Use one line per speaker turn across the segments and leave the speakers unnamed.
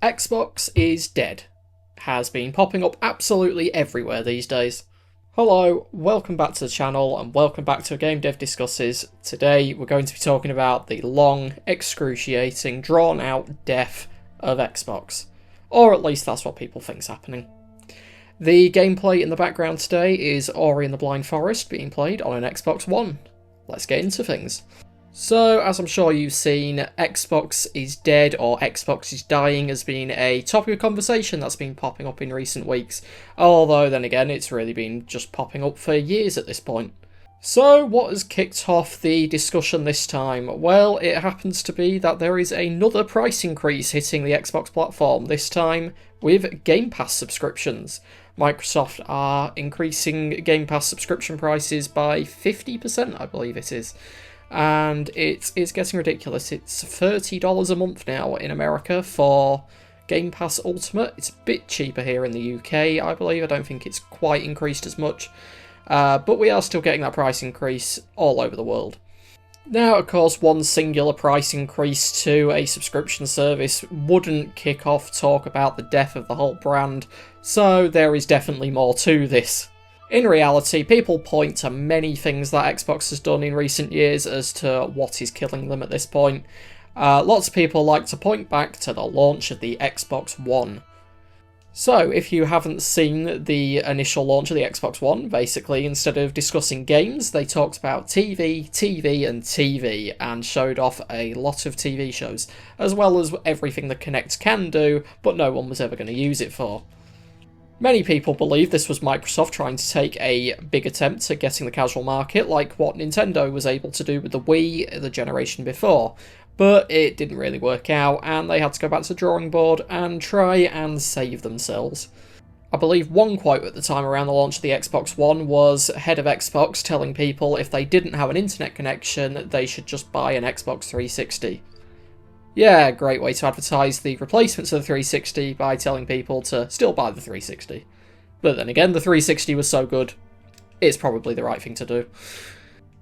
Xbox is dead. Has been popping up absolutely everywhere these days. Hello, welcome back to the channel and welcome back to Game Dev Discusses. Today we're going to be talking about the long, excruciating, drawn out death of Xbox. Or at least that's what people think's happening. The gameplay in the background today is Ori and the Blind Forest being played on an Xbox One. Let's get into things. So, as I'm sure you've seen, Xbox is dead or Xbox is dying has been a topic of conversation that's been popping up in recent weeks, although then again it's really been just popping up for years at this point. So, what has kicked off the discussion this time? Well, it happens to be that there is another price increase hitting the Xbox platform, this time with Game Pass subscriptions. Microsoft are increasing Game Pass subscription prices by 50%, I believe it is. And it's getting ridiculous. It's $30 a month now in America for Game Pass Ultimate. It's a bit cheaper here in the UK, I believe. I don't think it's quite increased as much. But we are still getting that price increase all over the world. Now, of course, one singular price increase to a subscription service wouldn't kick off talk about the death of the whole brand, so there is definitely more to this. In reality, people point to many things that Xbox has done in recent years as to what is killing them at this point. Lots of people like to point back to the launch of the Xbox One. So, if you haven't seen the initial launch of the Xbox One, basically, instead of discussing games, they talked about TV, TV, and TV, and showed off a lot of TV shows, as well as everything the Kinect can do, but no one was ever going to use it for. Many people believe this was Microsoft trying to take a big attempt at getting the casual market, like what Nintendo was able to do with the Wii the generation before, but it didn't really work out, and they had to go back to the drawing board and try and save themselves. I believe one quote at the time around the launch of the Xbox One was head of Xbox telling people if they didn't have an internet connection, they should just buy an Xbox 360. Yeah, great way to advertise the replacements of the 360 by telling people to still buy the 360. But then again, the 360 was so good, it's probably the right thing to do.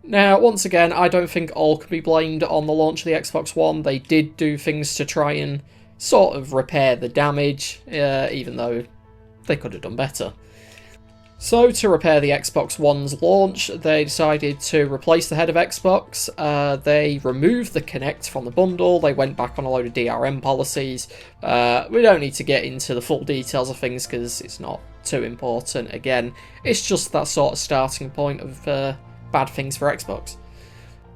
Now, once again, I don't think all can be blamed on the launch of the Xbox One. They did do things to try and sort of repair the damage, even though they could have done better. So, to repair the Xbox One's launch, they decided to replace the head of Xbox. They removed the Kinect from the bundle. They went back on a load of DRM policies. We don't need to get into the full details of things because it's not too important. Again, it's just that sort of starting point of bad things for Xbox.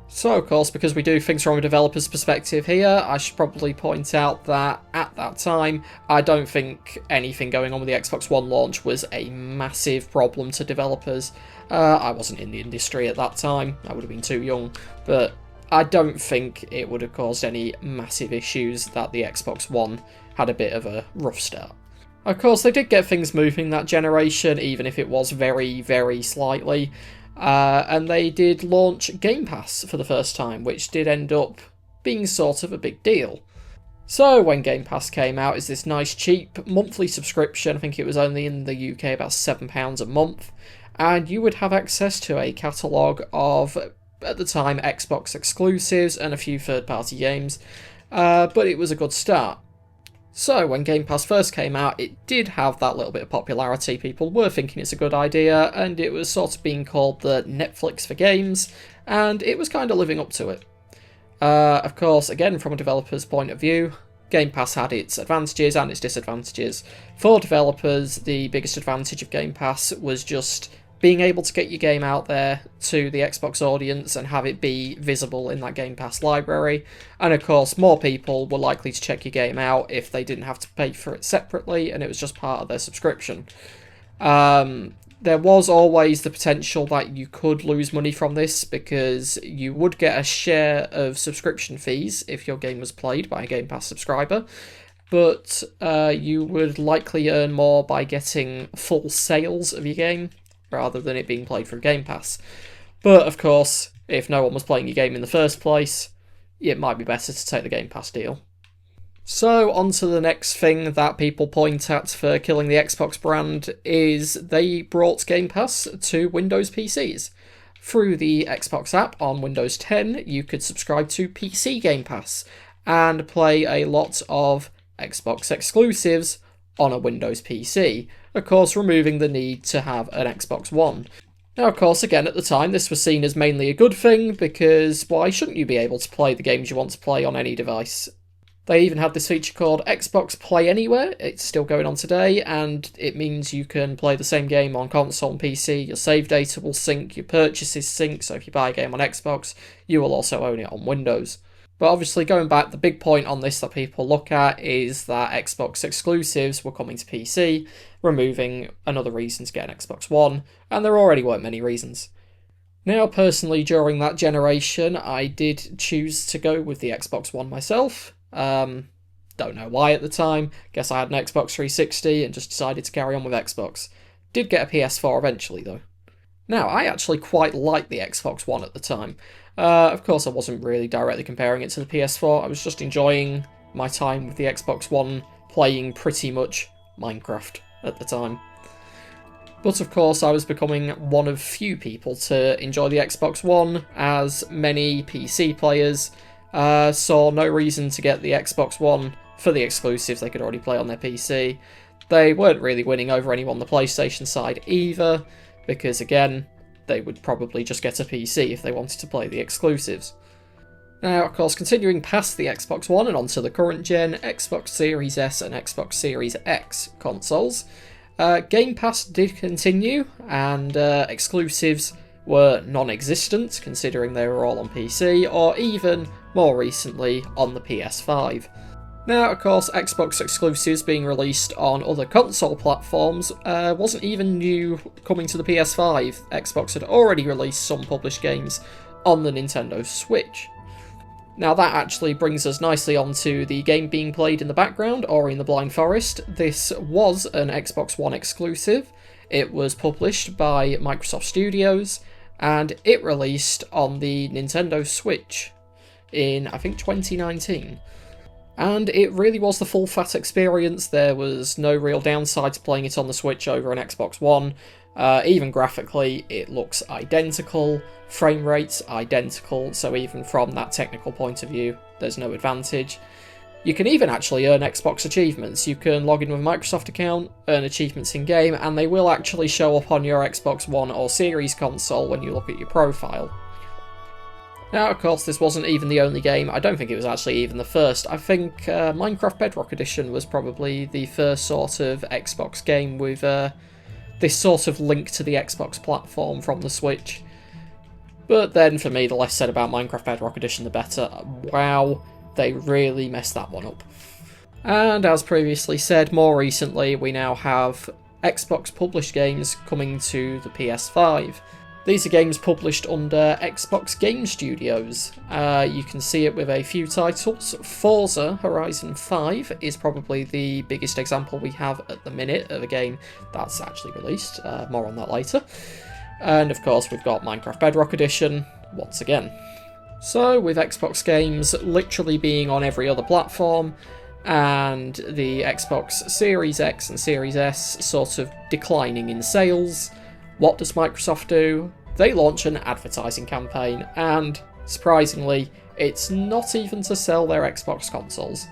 So, of course, because we do things from a developer's perspective here, I should probably point out that at that time, I don't think anything going on with the Xbox One launch was a massive problem to developers. I wasn't in the industry at that time, I would have been too young, but I don't think it would have caused any massive issues that the Xbox One had a bit of a rough start. Of course, they did get things moving that generation, even if it was very, very slightly. And they did launch Game Pass for the first time, which did end up being sort of a big deal. So when Game Pass came out, it's this nice cheap monthly subscription. I think it was only in the UK about £7 a month, and you would have access to a catalogue of, at the time, Xbox exclusives and a few third-party games, but it was a good start. So, when Game Pass first came out, it did have that little bit of popularity. People were thinking it's a good idea, and it was sort of being called the Netflix for games, and it was kind of living up to it. Of course, again, from a developer's point of view, Game Pass had its advantages and its disadvantages. For developers, the biggest advantage of Game Pass was just being able to get your game out there to the Xbox audience and have it be visible in that Game Pass library. And of course, more people were likely to check your game out if they didn't have to pay for it separately and it was just part of their subscription. There was always the potential that you could lose money from this because you would get a share of subscription fees if your game was played by a Game Pass subscriber. But you would likely earn more by getting full sales of your game, rather than it being played from Game Pass. But, of course, if no one was playing your game in the first place, it might be better to take the Game Pass deal. So, on to the next thing that people point at for killing the Xbox brand is they brought Game Pass to Windows PCs. Through the Xbox app on Windows 10, you could subscribe to PC Game Pass and play a lot of Xbox exclusives on a Windows PC, of course removing the need to have an Xbox One. Now, of course, again, at the time, this was seen as mainly a good thing, because why shouldn't you be able to play the games you want to play on any device? They even had this feature called Xbox Play Anywhere. It's still going on today, and it means you can play the same game on console and PC. Your save data will sync, your purchases sync, so if you buy a game on Xbox, you will also own it on Windows. But obviously, going back, the big point on this that people look at is that Xbox exclusives were coming to PC, removing another reason to get an Xbox One, and there already weren't many reasons. Now, personally, during that generation, I did choose to go with the Xbox One myself. Don't know why at the time. Guess I had an Xbox 360 and just decided to carry on with Xbox. Did get a PS4 eventually, though. Now, I actually quite liked the Xbox One at the time. Of course, I wasn't really directly comparing it to the PS4. I was just enjoying my time with the Xbox One, playing pretty much Minecraft at the time. But of course, I was becoming one of few people to enjoy the Xbox One, as many PC players saw no reason to get the Xbox One for the exclusives they could already play on their PC. They weren't really winning over anyone on the PlayStation side either, because again, they would probably just get a PC if they wanted to play the exclusives. Now, of course, continuing past the Xbox One and onto the current gen, Xbox Series S and Xbox Series X consoles, Game Pass did continue, and exclusives were non-existent, considering they were all on PC, or even, more recently, on the PS5. Now, of course, Xbox exclusives being released on other console platforms wasn't even new coming to the PS5. Xbox had already released some published games on the Nintendo Switch. Now, that actually brings us nicely onto the game being played in the background, Ori and the Blind Forest. This was an Xbox One exclusive. It was published by Microsoft Studios, and it released on the Nintendo Switch in, I think, 2019. And it really was the full fat experience. There was no real downside to playing it on the Switch over an Xbox One. Even graphically, it looks identical, frame rate's identical, so even from that technical point of view, there's no advantage. You can even actually earn Xbox achievements. You can log in with a Microsoft account, earn achievements in-game, and they will actually show up on your Xbox One or Series console when you look at your profile. Now, of course, this wasn't even the only game. I don't think it was actually even the first. I think Minecraft Bedrock Edition was probably the first sort of Xbox game with this sort of link to the Xbox platform from the Switch. But then, for me, the less said about Minecraft Bedrock Edition, the better. Wow, they really messed that one up. And as previously said, more recently, we now have Xbox published games coming to the PS5. These are games published under Xbox Game Studios. You can see it with a few titles. Forza Horizon 5 is probably the biggest example we have at the minute of a game that's actually released. More on that later. And of course we've got Minecraft Bedrock Edition, once again. So with Xbox games literally being on every other platform, and the Xbox Series X and Series S sort of declining in sales, what does Microsoft do? They launch an advertising campaign, and surprisingly, it's not even to sell their Xbox consoles.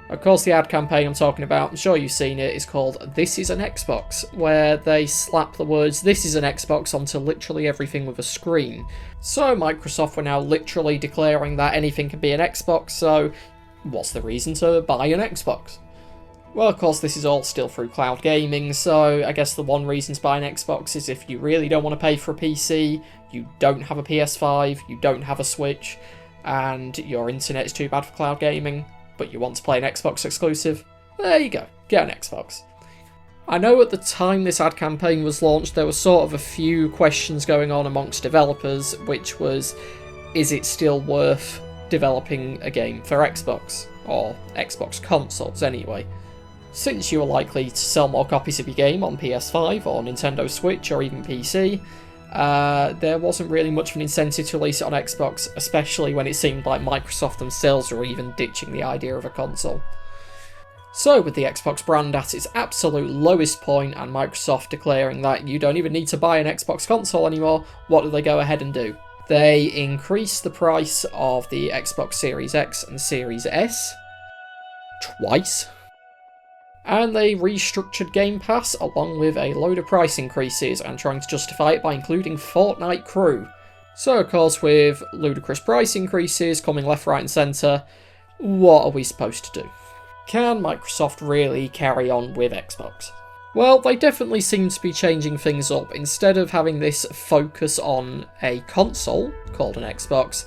Of course, the ad campaign I'm talking about, I'm sure you've seen it, is called This Is an Xbox, where they slap the words This Is an Xbox onto literally everything with a screen. So Microsoft were now literally declaring that anything can be an Xbox, so what's the reason to buy an Xbox? Well, of course, this is all still through cloud gaming, so I guess the one reason to buy an Xbox is if you really don't want to pay for a PC, you don't have a PS5, you don't have a Switch, and your internet is too bad for cloud gaming, but you want to play an Xbox exclusive, there you go, get an Xbox. I know at the time this ad campaign was launched, there was sort of a few questions going on amongst developers, which was, is it still worth developing a game for Xbox, or Xbox consoles anyway? Since you are likely to sell more copies of your game on PS5 or Nintendo Switch or even PC, there wasn't really much of an incentive to release it on Xbox, especially when it seemed like Microsoft themselves were even ditching the idea of a console. So with the Xbox brand at its absolute lowest point and Microsoft declaring that you don't even need to buy an Xbox console anymore, what do they go ahead and do? They increase the price of the Xbox Series X and Series S, twice. And they restructured Game Pass along with a load of price increases and trying to justify it by including Fortnite Crew. So of course, with ludicrous price increases coming left, right and centre, what are we supposed to do? Can Microsoft really carry on with Xbox? Well, they definitely seem to be changing things up. Instead of having this focus on a console called an Xbox,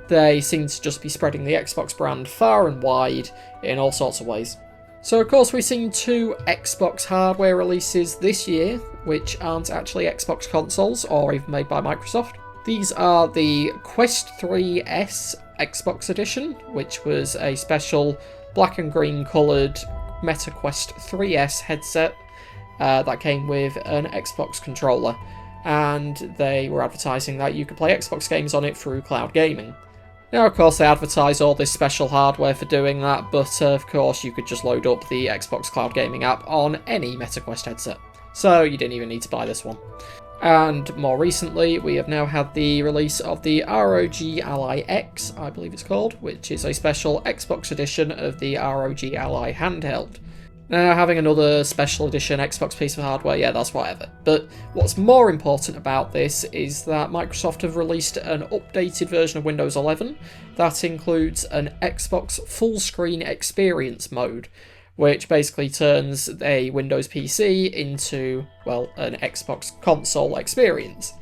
they seem to just be spreading the Xbox brand far and wide in all sorts of ways. So of course we've seen 2 Xbox hardware releases this year, which aren't actually Xbox consoles or even made by Microsoft. These are the Quest 3S Xbox Edition, which was a special black and green coloured MetaQuest 3S headset that came with an Xbox controller, and they were advertising that you could play Xbox games on it through cloud gaming. Now, of course, they advertise all this special hardware for doing that, but of course you could just load up the Xbox Cloud Gaming app on any MetaQuest headset, so you didn't even need to buy this one. And more recently, we have now had the release of the ROG Ally X, I believe it's called, which is a special Xbox edition of the ROG Ally handheld. Now, having another special edition Xbox piece of hardware, yeah, that's whatever. But what's more important about this is that Microsoft have released an updated version of Windows 11 that includes an Xbox full screen experience mode, which basically turns a Windows PC into, well, an Xbox console experience.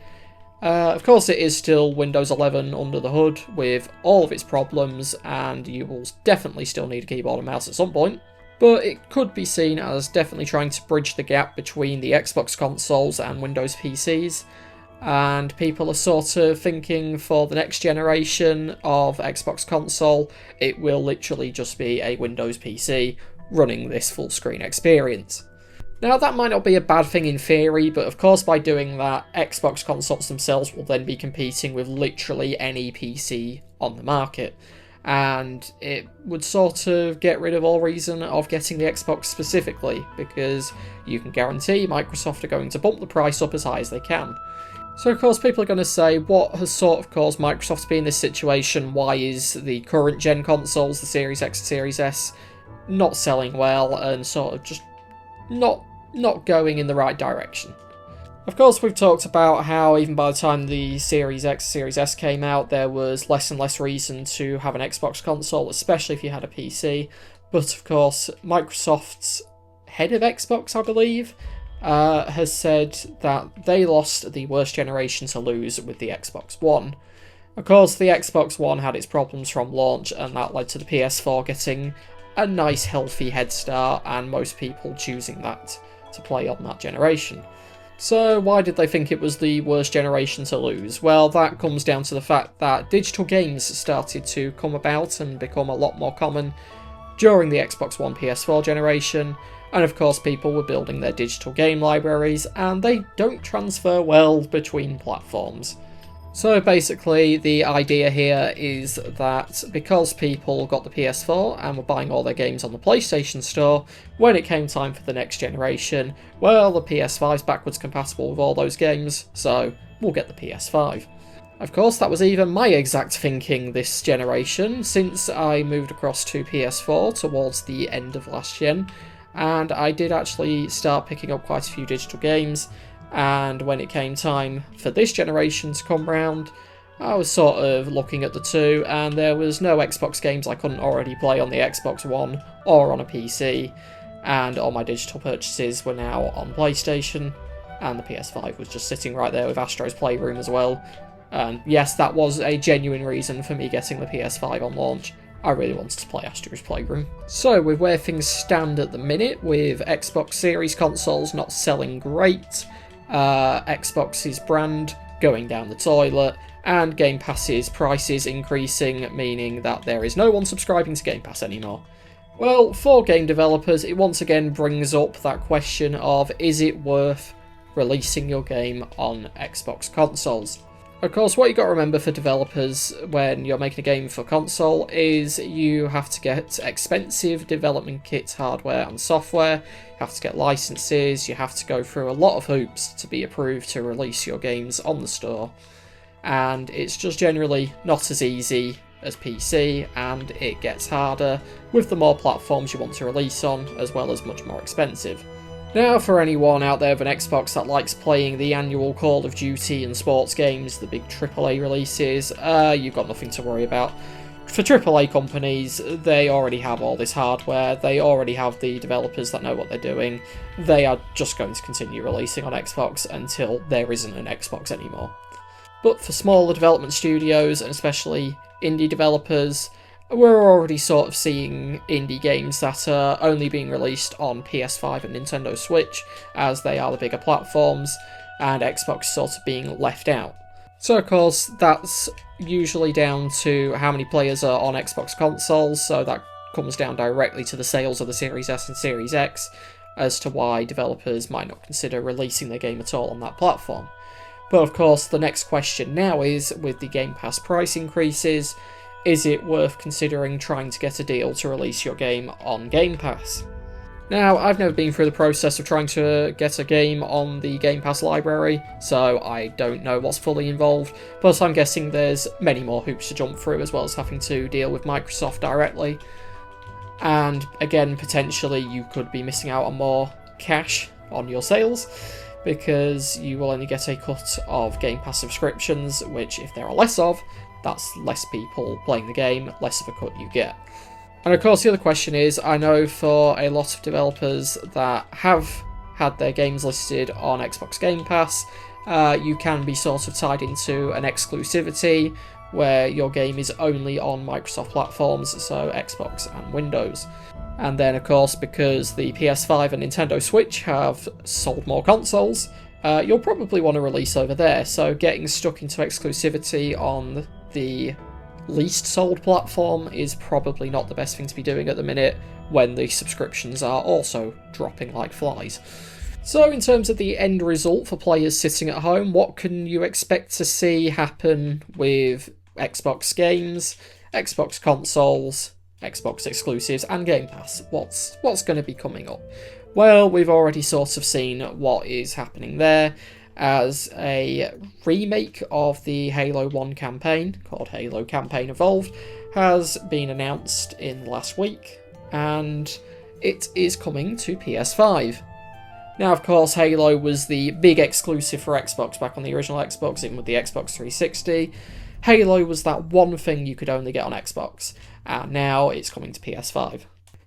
Of course, it is still Windows 11 under the hood with all of its problems, and you will definitely still need a keyboard and mouse at some point. But it could be seen as definitely trying to bridge the gap between the Xbox consoles and Windows PCs, and people are sort of thinking for the next generation of Xbox console, it will literally just be a Windows PC running this full screen experience. Now, that might not be a bad thing in theory, but of course by doing that, Xbox consoles themselves will then be competing with literally any PC on the market, and it would sort of get rid of all reason of getting the Xbox specifically, because you can guarantee Microsoft are going to bump the price up as high as they can. So of course people are going to say, what has sort of caused Microsoft to be in this situation? Why is the current gen consoles, the Series X and Series S, not selling well and sort of just not going in the right direction? Of course, we've talked about how even by the time the Series X, Series S came out, there was less and less reason to have an Xbox console, especially if you had a PC. But of course, Microsoft's head of Xbox, I believe, has said that they lost the worst generation to lose with the Xbox One. Of course, the Xbox One had its problems from launch, and that led to the PS4 getting a nice healthy head start, and most people choosing that to play on that generation. So why did they think it was the worst generation to lose? Well, that comes down to the fact that digital games started to come about and become a lot more common during the Xbox One PS4 generation, and of course people were building their digital game libraries, and they don't transfer well between platforms. So basically the idea here is that because people got the PS4 and were buying all their games on the PlayStation Store, when it came time for the next generation, well, the PS5's backwards compatible with all those games, so we'll get the PS5. Of course, that was even my exact thinking this generation, since I moved across to PS4 towards the end of last gen, and I did actually start picking up quite a few digital games. And when it came time for this generation to come round, I was sort of looking at the two, and there was no Xbox games I couldn't already play on the Xbox One or on a PC, and all my digital purchases were now on PlayStation, and the PS5 was just sitting right there with Astro's Playroom as well. And yes, that was a genuine reason for me getting the PS5 on launch. I really wanted to play Astro's Playroom. So with where things stand at the minute, with Xbox Series consoles not selling great, Xbox's brand going down the toilet, and Game Pass's prices increasing, meaning that there is no one subscribing to Game Pass anymore. Well, for game developers, it once again brings up that question of, is it worth releasing your game on Xbox consoles? Of course, what you've got to remember for developers when you're making a game for console is you have to get expensive development kits, hardware and software, you have to get licenses, you have to go through a lot of hoops to be approved to release your games on the store, and it's just generally not as easy as PC, and it gets harder with the more platforms you want to release on, as well as much more expensive. Now, for anyone out there with an Xbox that likes playing the annual Call of Duty and sports games, the big AAA releases, you've got nothing to worry about. For AAA companies, they already have all this hardware, they already have the developers that know what they're doing, they are just going to continue releasing on Xbox until there isn't an Xbox anymore. But for smaller development studios, and especially indie developers, we're already sort of seeing indie games that are only being released on PS5 and Nintendo Switch, as they are the bigger platforms, and Xbox sort of being left out. So of course, that's usually down to how many players are on Xbox consoles, so that comes down directly to the sales of the Series S and Series X, as to why developers might not consider releasing their game at all on that platform. But of course, the next question now is, with the Game Pass price increases, is it worth considering trying to get a deal to release your game on Game Pass? Now, I've never been through the process of trying to get a game on the Game Pass library, so I don't know what's fully involved, but I'm guessing there's many more hoops to jump through, as well as having to deal with Microsoft directly. And again, potentially you could be missing out on more cash on your sales, because you will only get a cut of Game Pass subscriptions, which if there are less of, that's less people playing the game, less of a cut you get. And of course the other question is, I know for a lot of developers that have had their games listed on Xbox Game Pass, you can be sort of tied into an exclusivity where your game is only on Microsoft platforms, so Xbox and Windows. And then of course, because the PS5 and Nintendo Switch have sold more consoles, you'll probably want to release over there, so getting stuck into exclusivity on the least sold platform is probably not the best thing to be doing at the minute, when the subscriptions are also dropping like flies. So in terms of the end result for players sitting at home, what can you expect to see happen with Xbox games, Xbox consoles, Xbox exclusives, and Game Pass? What's going to be coming up? Well, we've already sort of seen what is happening there, as a remake of the Halo 1 campaign, called Halo Campaign Evolved, has been announced in the last week, and it is coming to PS5. Now, of course, Halo was the big exclusive for Xbox back on the original Xbox, even with the Xbox 360. Halo was that one thing you could only get on Xbox, and now it's coming to PS5.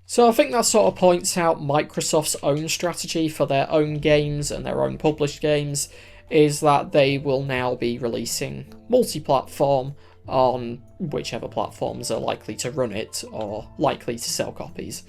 So I think that sort of points out Microsoft's own strategy for their own games and their own published games, is that they will now be releasing multi-platform on whichever platforms are likely to run it or likely to sell copies.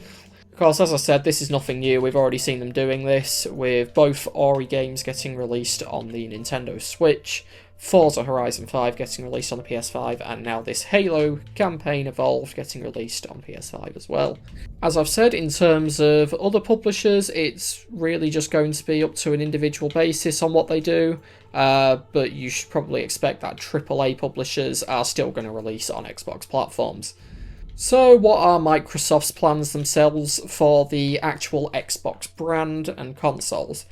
Of course, as I said, this is nothing new. We've already seen them doing this, with both Ori games getting released on the Nintendo Switch, Forza Horizon 5 getting released on the PS5, and now this Halo Campaign Evolved getting released on PS5 as well. As I've said, in terms of other publishers, it's really just going to be up to an individual basis on what they do, but you should probably expect that AAA publishers are still going to release on Xbox platforms. So what are Microsoft's plans themselves for the actual Xbox brand and consoles?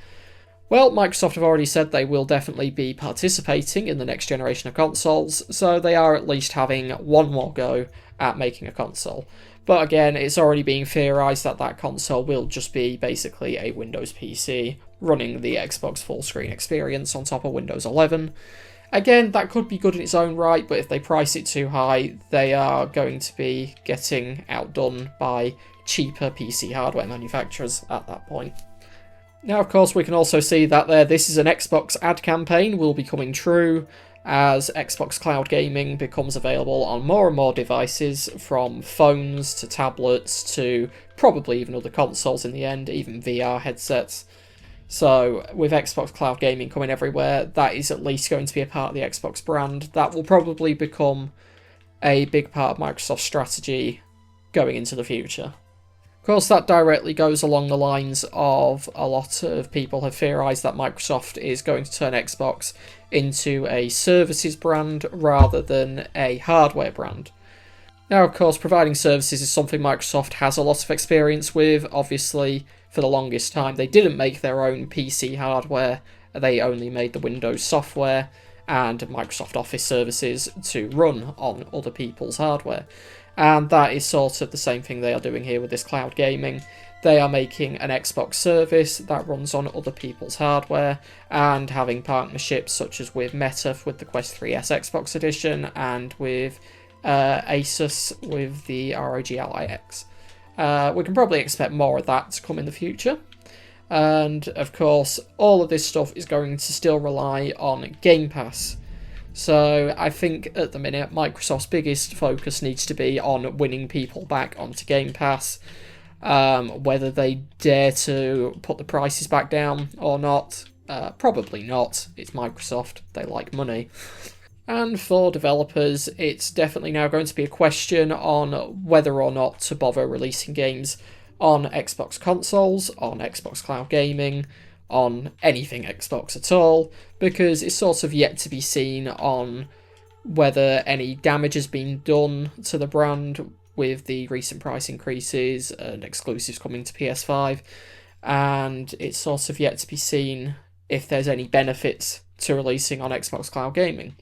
Well, Microsoft have already said they will definitely be participating in the next generation of consoles, so they are at least having one more go at making a console. But again, it's already being theorised that that console will just be basically a Windows PC running the Xbox full screen experience on top of Windows 11. Again, that could be good in its own right, but if they price it too high, they are going to be getting outdone by cheaper PC hardware manufacturers at that point. Now, of course, we can also see that This Is an Xbox ad campaign will be coming true as Xbox Cloud Gaming becomes available on more and more devices, from phones to tablets to probably even other consoles in the end, even VR headsets. So with Xbox Cloud Gaming coming everywhere, that is at least going to be a part of the Xbox brand. That will probably become a big part of Microsoft's strategy going into the future. Of course, that directly goes along the lines of a lot of people have theorised that Microsoft is going to turn Xbox into a services brand rather than a hardware brand. Now, of course, providing services is something Microsoft has a lot of experience with. Obviously, for the longest time, they didn't make their own PC hardware, they only made the Windows software, and Microsoft Office services to run on other people's hardware. And that is sort of the same thing they are doing here with this cloud gaming. They are making an Xbox service that runs on other people's hardware and having partnerships such as with Meta with the Quest 3S Xbox Edition and with Asus with the ROG Ally X. We can probably expect more of that to come in the future. And of course, all of this stuff is going to still rely on Game Pass. So I think at the minute, Microsoft's biggest focus needs to be on winning people back onto Game Pass. Whether they dare to put the prices back down or not, probably not. It's Microsoft, they like money. And for developers, it's definitely now going to be a question on whether or not to bother releasing games on Xbox consoles, on Xbox Cloud Gaming, on anything Xbox at all, because it's sort of yet to be seen on whether any damage has been done to the brand with the recent price increases and exclusives coming to PS5, and it's sort of yet to be seen if there's any benefits to releasing on Xbox Cloud Gaming.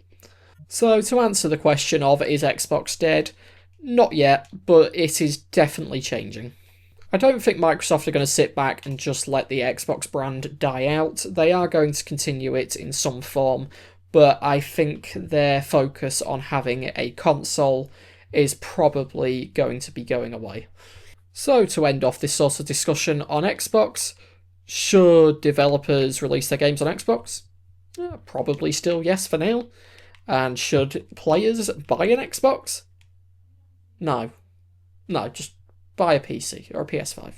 So to answer the question of is Xbox dead, not yet, but it is definitely changing. I don't think Microsoft are going to sit back and just let the Xbox brand die out. They are going to continue it in some form, but I think their focus on having a console is probably going to be going away. So to end off this sort of discussion on Xbox, should developers release their games on Xbox? Probably still yes for now. And should players buy an Xbox? No. No, just buy a PC or a PS5.